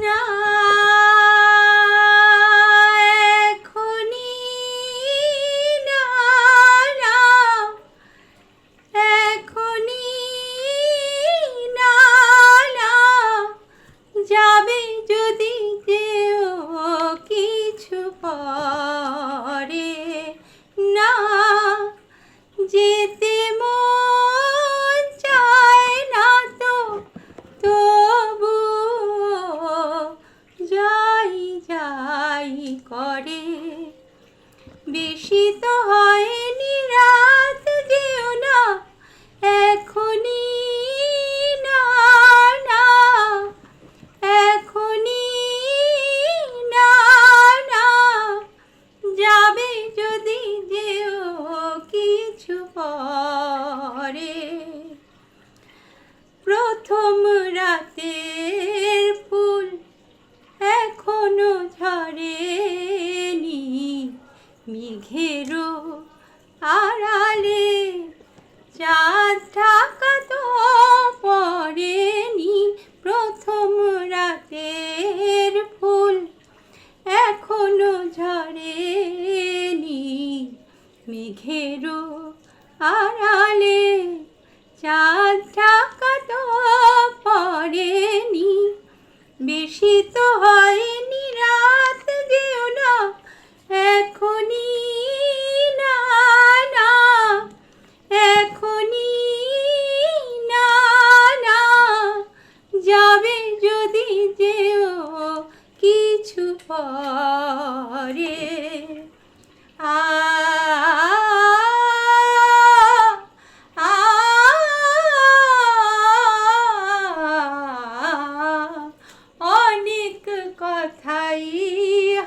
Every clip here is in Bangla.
না এখনি না না এখনি না না যাবে যদি যেও কিছু পরে না যেতে মন চায় না তো তবু যাই যাই করে বেশি তো হয়নি রাত যেও না এখনি না না এখনি না না যাবে যদি যেও কিছু পরে প্রথম রাতের ফুল এখনো ঝরেনি মেঘেরও আড়ালে চাঁদ ঢাকা তো পড়েনি প্রথম রাতের ফুল এখনো ঝরেনি মেঘেরও আড়ালে চাঁদ ঢাকা তো পড়েনি বেশি তো হয়নি রাত যেও না এখনি না না এখনি না না যাবে যদি যেও কিছু পরে আ অনেক কথাই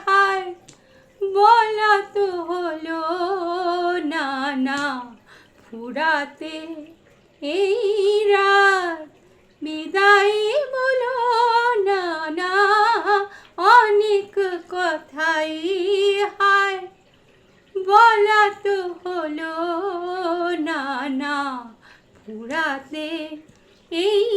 হায় বলা তো হলো না না ফুরাতে এই রাত বিদায় বলো না না অনেক কথাই হায় বলা তো হলো না না ফুরাতে এই